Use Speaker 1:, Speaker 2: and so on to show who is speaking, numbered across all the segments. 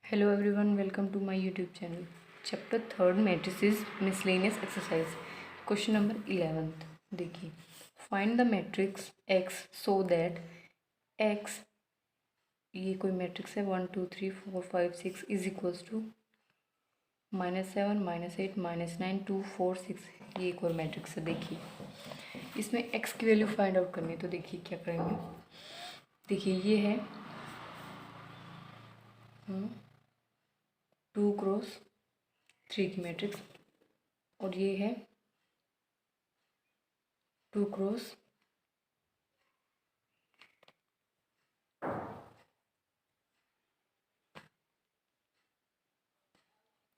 Speaker 1: Hello everyone, welcome to my YouTube channel. Chapter 3rd matrices miscellaneous exercise. Question number 11th. देखिए, find the matrix X so that X ये कोई matrix है 1 2 3 4 5 6 is equals to -7 -8 -9 2 4 6 ये एक और matrix है। देखिए, इसमें X की वैल्यू फाइंड आउट करनी है। तो देखिए क्या करेंगे। देखिए ये है 2 क्रॉस 3 की मैट्रिक्स और ये है 2 क्रॉस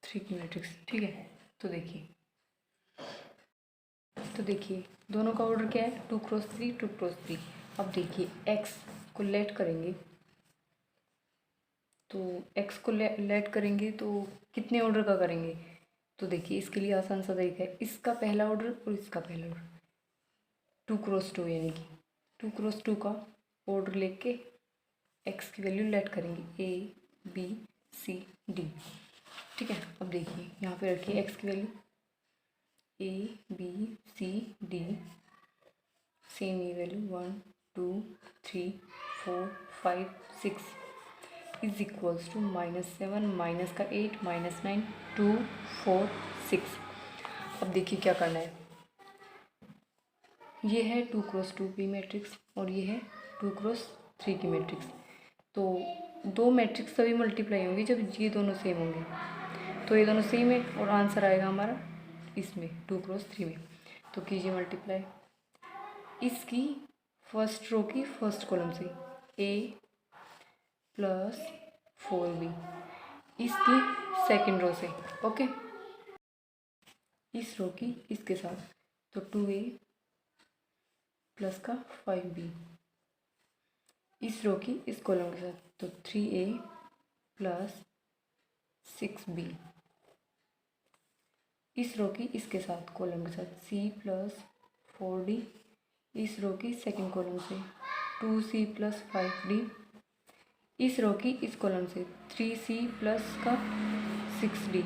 Speaker 1: 3 की मैट्रिक्स। ठीक है, तो देखिए दोनों का ऑर्डर क्या है, 2 क्रॉस 3 2 क्रॉस 3। अब देखिए एक्स को लेट करेंगे, तो एक्स को लेट करेंगे तो कितने ऑर्डर का करेंगे। तो देखिए इसके लिए आसान सा तरीका है, इसका पहला ऑर्डर और इसका पहला ऑर्डर 2 क्रॉस 2 यानी कि 2 क्रॉस 2 का ऑर्डर लेके एक्स की वैल्यू लेट करेंगे ए बी सी डी। ठीक है, अब देखिए यहाँ पे रखिए एक्स की value A B C D, same ये value 1 2 3 4 5 6 is equals to -7 minus का 8 -9 2 4 6। अब देखिए क्या करना है, ये है 2 क्रॉस 2 की मैट्रिक्स और ये है 2 क्रॉस 3 की मैट्रिक्स। तो दो मैट्रिक्स तभी मल्टीप्लाई होंगी जब ये दोनों सेम होंगे। तो ये दोनों सेम है और आंसर आएगा हमारा इसमें 2 क्रॉस 3 में। तो कीजिए मल्टीप्लाई इसकी फर्स्ट रो की फर्स्ट कॉलम से a प्लस 4b, इसकी सेकंड रो से ओके, इस रो की इसके साथ तो 2a प्लस का 5b, इस रो की इस कॉलम के साथ तो 3a प्लस 6b, इस रो की इसके साथ कॉलम के साथ c प्लस 4d, इस रो की सेकंड कॉलम से 2c प्लस 5d, इस रो की इस कॉलम से 3c प्लस का 6d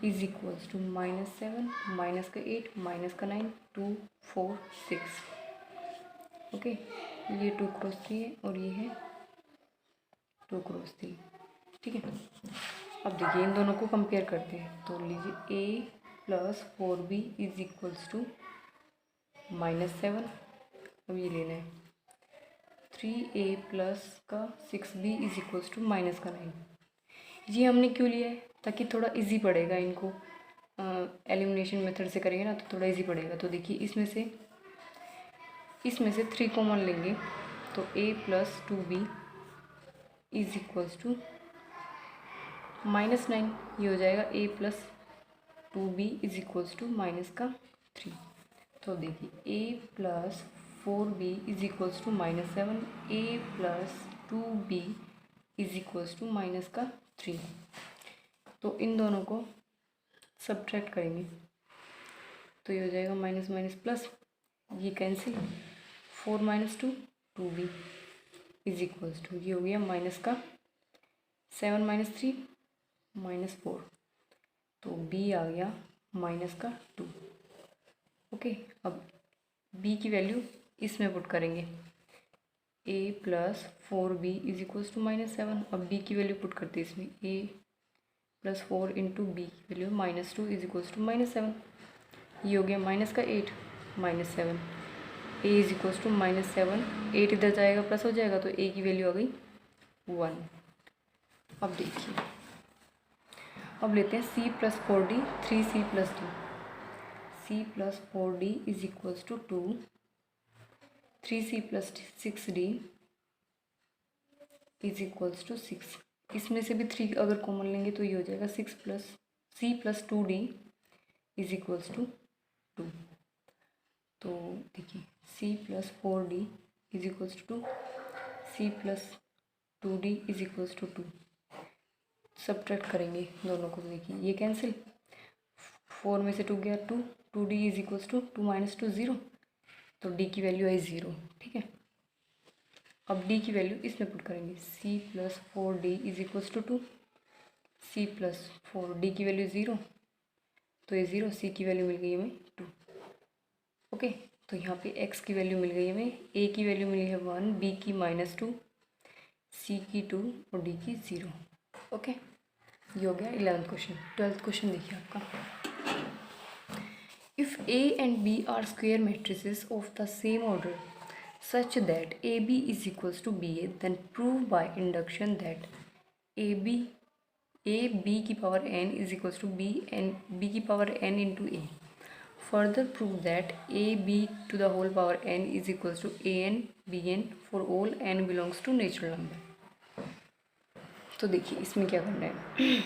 Speaker 1: is equals to -7 minus का 8 माइनस का 9 2 4 6। ओके, ये 2 क्रॉस 3 है और ये है 2 क्रॉस 3। ठीक है, अब देखिए इन दोनों को कंपेयर करते हैं। तो लीजिए a plus 4b is equals to -7, अब ये लेना है 3a प्लस का 6b is equals to minus का 9। ये हमने क्यों लिया है, ताकि थोड़ा इजी पड़ेगा, इनको एलिमिनेशन मेथड से करेंगे ना तो थोड़ा इजी पड़ेगा। तो देखिए इसमें से 3 कॉमन लेंगे तो a plus 2b is equals to -9, ये हो जाएगा a plus 2b is equals to minus का 3। तो देखिए a plus 4b is equals to -7, a plus 2b is equals to minus का 3। तो इन दोनों को सब्ट्रैक्ट करेंगे तो ये हो जाएगा माइनस माइनस प्लस, ये cancel 4 - 2 2b is equals to ये हो गया माइनस का 7 - 3 -4, तो b आ गया माइनस का 2। ओके, अब b की वैल्यू इसमें पुट करेंगे a plus 4b is equals to -7। अब b की वैल्यू पुट करते हैं इसमें a प्लस 4 इंटू b की वैल्यू -2 इज इक्वल्स टू -7, ये हो गया माइनस का 8 -7, a इज इक्वल्स टू -7, 8 इधर जाएगा प्लस हो जाएगा तो a की वैल्यू आ गई 1। अब देखिए, अब लेते हैं c plus 4d 3c plus d, c plus 4d is equals to 2, 3c plus 6d is equals to 6। इसमें से भी 3 अगर कॉमन लेंगे तो ये हो जाएगा 6 plus c plus 2d is equals to 2। तो देखिए c plus 4d is equals to 2, c plus 2d is equals to 2। Subtract करेंगे दोनों को, देखिए ये कैंसिल, 4 में से 2 गया 2, 2d इज इक्वल्स टू 2 - 2 0, तो d की वैल्यू आई 0। ठीक है, अब d की वैल्यू इसमें पुट करेंगे c plus 4d is equals to 2, c plus 4, d की वैल्यू 0 तो ये 0, c की वैल्यू मिल गई हमें 2। ओके, तो यहाँ पे x की वैल्यू मिल गई हमें, a की वैल्यू मिली है 1, b की -2, c की 2 और d की 0। ओके, ये हो गया 11th क्वेश्चन। 12th क्वेश्चन देखिए आपका, if a and b are square matrices of the same order such that ab is equals to ba, then prove by induction that ab की power n is equals to b की power n into a. Further prove that ab to the whole power n is equals to an bn for all n belongs to natural number. तो देखिए इसमें क्या करना है,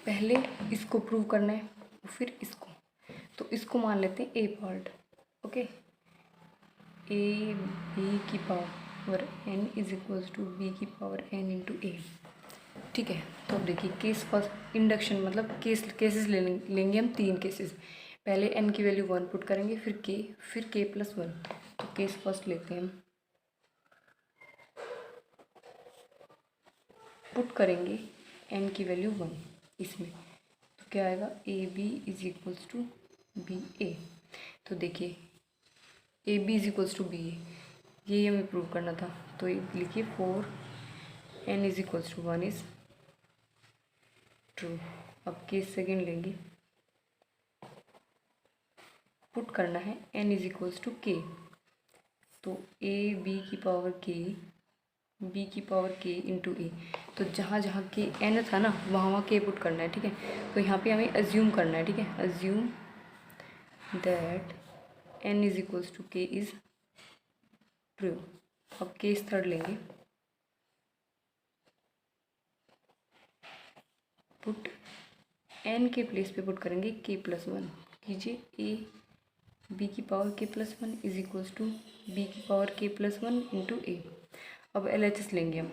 Speaker 1: पहले इसको prove करना है फिर इसको। तो इसको मान लेते हैं A part. Okay, A B की power n is equals to B की पावर n इंटू ए। ठीक है, तो अब देखिए केस फर्स्ट इंडक्शन मतलब केसेस लेंगे हम 3 केसेस। पहले n की वैल्यू 1 पुट करेंगे, फिर k प्लस 1। तो केस फर्स्ट लेते हैं हम, पुट करेंगे n की वैल्यू 1 इसमें, तो क्या आएगा A B is equals to B A. तो देखिए A B is equals to B A, यही हमें प्रूव करना था। तो ये लिखिए 4 n is equals to 1 is true. अब केस सेकेंड लेंगे, पुट करना है n is equals to K. तो ए बी की पावर के इंटू ए। तो जहाँ जहाँ के n था ना वहाँ वहाँ के पुट करना है। ठीक है, तो यहाँ पे हमें अज्यूम करना है। ठीक है, assume that n is equals to K is true. अब केस थर्ड लेंगे, पुट n के प्लेस पे पुट करेंगे k प्लस 1। कीजिए ए बी की power k plus 1 is equals to B की power k plus 1 into A. अब LHS लेंगे हम,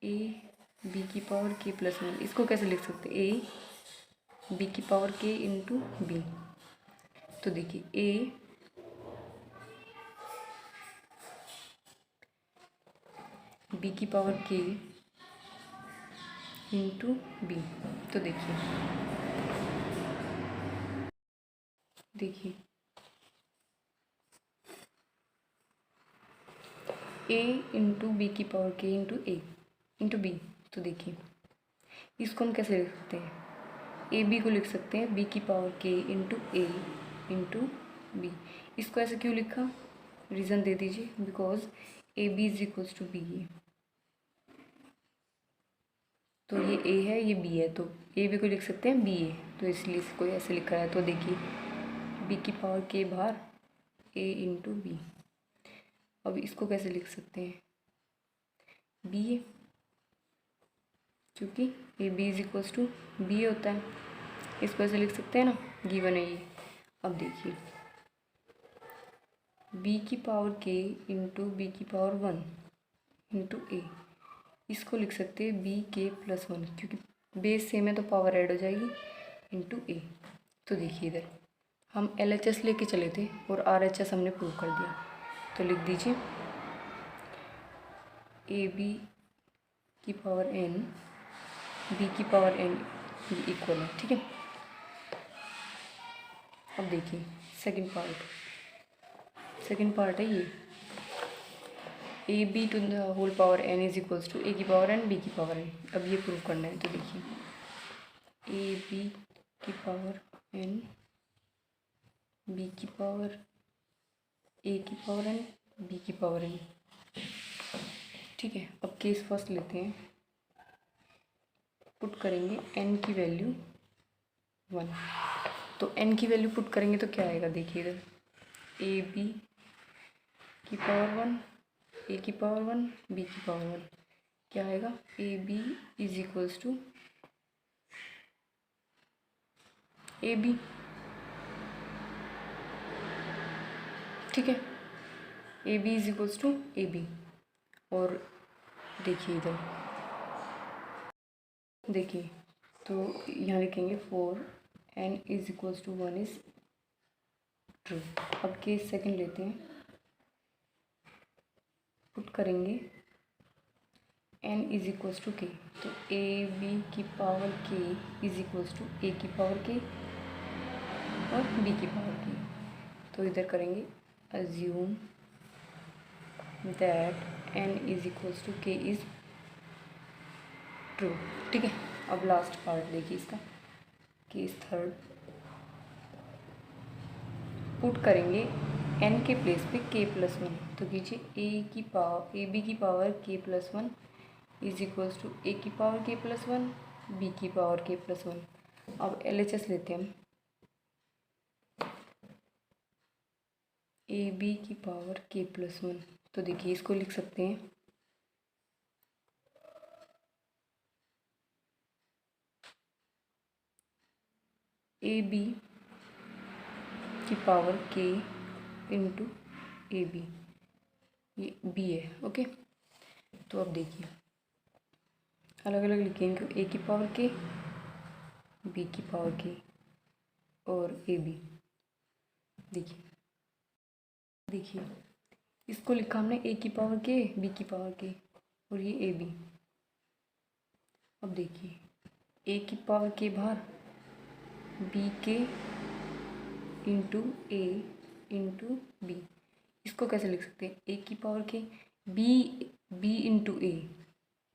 Speaker 1: ए बी की पावर k प्लस 1, इसको कैसे लिख सकते हैं, ए बी की पावर k इंटू बी। तो देखिए ए बी की पावर k इंटू बी। तो देखिए ए इंटू बी की power k into A into B. तो देखिए इसको हम कैसे लिख सकते हैं, ए बी को लिख सकते हैं बी की power k into A into B. इसको ऐसे क्यों लिखा, रीज़न दे दीजिए, because A B is equals to B A. तो ये ए है ये बी है, तो ए बी को लिख सकते हैं बी ए, तो इसलिए इसको ऐसे लिखा है। तो देखिए बी की पावर k बाहर ए इंटू बी। अब इसको कैसे लिख सकते हैं, बी ए, क्योंकि A B is equals to B होता है, इसको ऐसे लिख सकते हैं ना, गिवन है ये। अब देखिए बी की पावर k इंटू बी की पावर 1 इंटू ए, इसको लिख सकते हैं बी के प्लस 1, क्योंकि बेस सेम है तो पावर ऐड हो जाएगी इंटू ए। तो देखिए इधर हम LHS लेके चले थे और RHS हमने प्रूव कर दिया। तो लिख दीजिए ए बी की पावर n बी की पावर n इक्वल है। ठीक है, अब देखिए सेकंड पार्ट है ये, A B to the whole power n is equals to ए की पावर n बी की पावर n। अब ये प्रूव करना है। तो देखिए ए बी की पावर n बी की पावर ए की पावर n बी की पावर n। ठीक है, अब केस फर्स्ट लेते हैं, पुट करेंगे n की वैल्यू 1। तो n की वैल्यू पुट करेंगे तो क्या आएगा, देखिए इधर ए बी की पावर 1 ए की पावर 1 बी की पावर 1, क्या आएगा A B is equals to A B. ठीक है, A B is equals to A B. और देखिए इधर देखिए, तो यहाँ लिखेंगे 4 n is equals to 1 is true. अब केस सेकंड लेते हैं, पुट करेंगे n is equals to K, तो ए बी की पावर के इज इक्वल्स टू ए की पावर के और बी की पावर के। तो इधर करेंगे assume that n is equals to k is true. ठीक है, अब लास्ट पार्ट देखिए इसका, केस थर्ड। पुट करेंगे n के प्लेस पे k प्लस वन, तो कीजिए ए बी की power k plus one is equals to ए की power k plus one b की पावर k प्लस वन। अब LHS लेते हैं हम, ए बी की पावर k प्लस वन, तो देखिए इसको लिख सकते हैं ए बी की power k into A B, ये बी है। ओके, तो अब देखिए अलग अलग लिखेंगे, ए की पावर के, बी की पावर के और ए बी। देखिए इसको लिखा हमने ए की पावर के, बी की पावर के और ये ए बी। अब देखिए ए की पावर के बाहर, बी के इंटू ए इंटू बी। इसको कैसे लिख सकते हैं, ए की पावर के बी इंटू ए,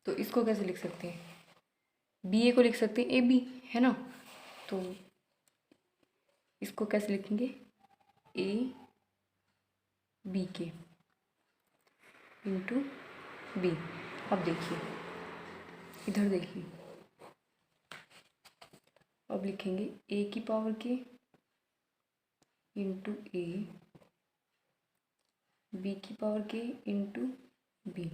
Speaker 1: तो इसको कैसे लिख सकते हैं, बी ए को लिख सकते हैं ए बी, है ना। तो इसको कैसे लिखेंगे, ए बी के इंटू बी। अब देखिए इधर देखिए, अब लिखेंगे ए की power K into A, B की पावर के इंटू बी।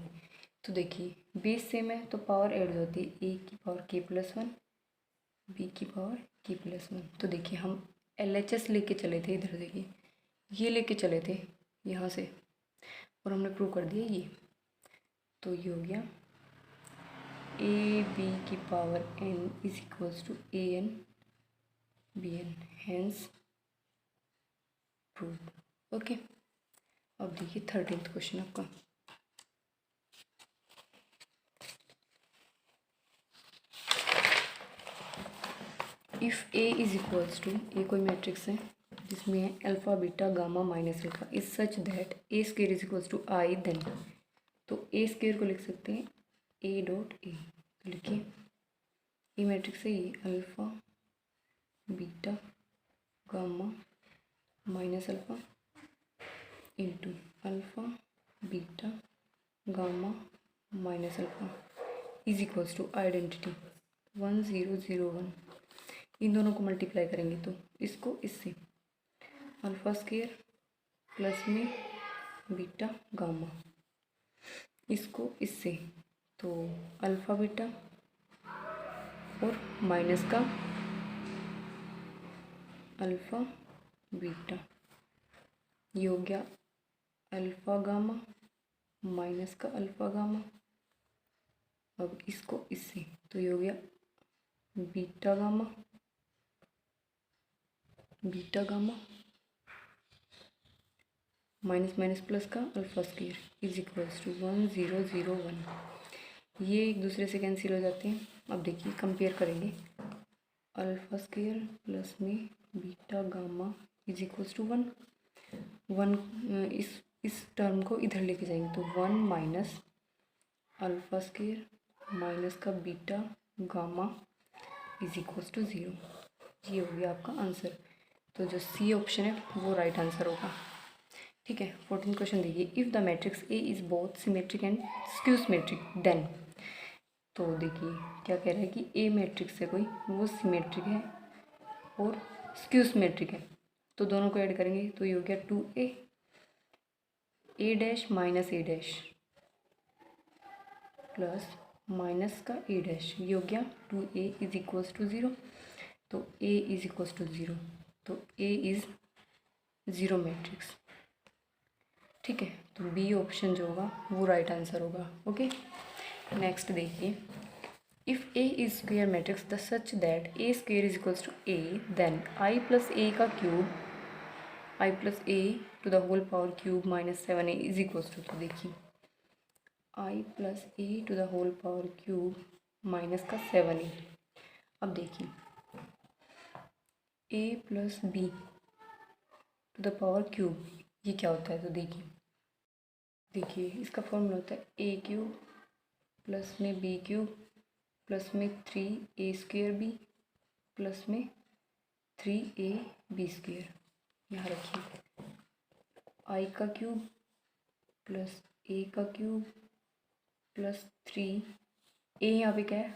Speaker 1: तो देखिए बेस सेम है तो पावर ऐड होती है, ए की पावर के प्लस वन, बी की पावर के प्लस वन। तो देखिए हम LHS लेके चले थे, इधर देखिए ये लेके चले थे यहाँ से और हमने प्रूव कर दिया ये। तो ये हो गया ए बी की power n is equals to A N B N, hence prove. Okay, अब देखिए 13th क्वेश्चन आपका। If A is equals to, A कोई मैट्रिक्स है जिसमें है alpha beta gamma minus alpha is such that A square is equals to I, then. तो A square को लिख सकते हैं ए डॉट ए। तो लिखिए ए मैट्रिक्स है ये, alpha beta gamma minus alpha into alpha beta gamma minus alpha is equals to identity 1 0 0 1। इन दोनों को मल्टीप्लाई करेंगे तो इसको इससे, अल्फ़ा स्क्वायर प्लस में बीटा गामा, इसको इससे, तो अल्फ़ा बीटा और माइनस का अल्फ़ा बीटा, ये हो गया अल्फ़ा गामा माइनस का अल्फ़ा गामा। अब इसको इससे, तो ये हो गया beta gamma minus minus plus का alpha square is equals to 1 0 0 1। ये एक दूसरे से कैंसिल हो जाते हैं। अब देखिए कंपेयर करेंगे, अल्फ़ा स्क्वायर प्लस में beta gamma is equals to 1 1। इस टर्म को इधर लेके जाएंगे तो 1 माइनस अल्फ़ा स्क्वायर माइनस का beta gamma is equals to 0। ये हो गया आपका आंसर। तो जो सी ऑप्शन है वो राइट आंसर होगा। ठीक है, 14th क्वेश्चन देखिए, if the matrix A is both symmetric and skew symmetric then. तो देखिए क्या कह रहा है कि ए मैट्रिक्स है कोई, वो सिमेट्रिक है और स्क्यू सिमेट्रिक है, तो दोनों को ऐड करेंगे तो ये हो गया 2a ए डैश माइनस ए डैश प्लस माइनस का ए डैश, ये हो गया 2a इज इक्वल्स टू 0। तो a इज इक्वल्स टू 0, तो a इज़ 0 मैट्रिक्स। ठीक है, तो बी ऑप्शन जो होगा वो राइट आंसर होगा। ओके, नेक्स्ट देखिए, if A is square matrix the such that A square is equals to A, then I plus A का cube, I plus A to the whole power cube minus 7a is equals to. तो देखिए I plus A to the whole power cube minus का 7a। अब देखिए A plus B to the power cube ये क्या होता है, तो देखिए इसका फॉर्मूला होता है ए क्यूब प्लस में बी क्यूब प्लस में 3a² बी प्लस में 3ab²। यहाँ रखिए आई का क्यूब प्लस ए का क्यूब प्लस 3 ए यहाँ पे क्या है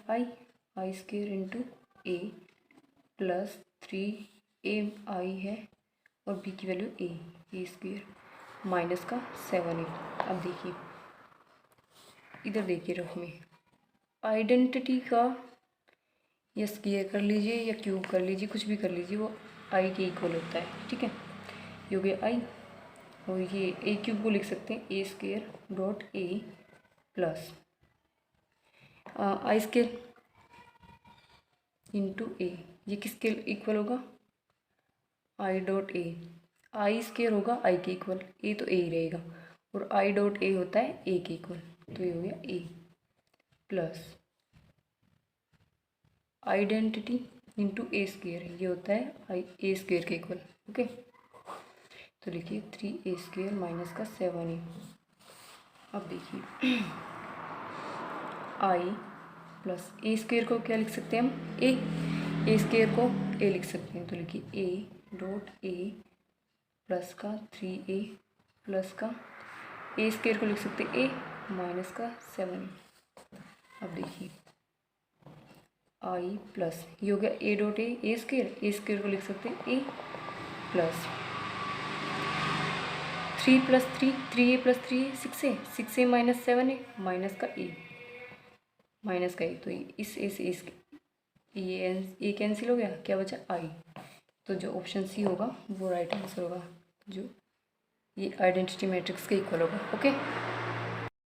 Speaker 1: आई² इंटू ए प्लस 3 है और बी की वैल्यू ए² माइनस का 7a। अब देखिए इधर देखिए रफ में आइडेंटिटी का या स्क्वायर कर लीजिए या क्यूब कर लीजिए, कुछ भी कर लीजिए, वो आई के इक्वल होता है। ठीक है, ये हो गया आई और ये ए क्यूब को लिख सकते हैं a² डॉट ए प्लस आई² इंटू ए। ये किसके इक्वल होगा, आई डॉट ए। आई² होगा आई के इक्वल, ए तो ए ही रहेगा और आई डॉट ए होता है ए के इक्वल, तो ये हो गया ए प्लस आइडेंटिटी इंटू a², ये होता है आई a² के इक्वल। ओके, तो लिखिए 3a² माइनस का 7a। अब देखिए आई प्लस a² को क्या लिख सकते हैं हम, a² को a लिख सकते हैं, तो लिखिए a डॉट ए प्लस का 3a प्लस का a² को लिख सकते हैं a माइनस का 7a। अब देखिए आई प्लस ये हो गया ए डॉट a² को लिख सकते हैं A plus 3 plus 3 plus 3 6a minus 7a minus का ए, तो इस ये ए कैंसिल हो गया, क्या बचा आई। तो जो ऑप्शन सी होगा वो राइट आंसर होगा, जो ये आइडेंटिटी मैट्रिक्स के इक्वल होगा। ओके।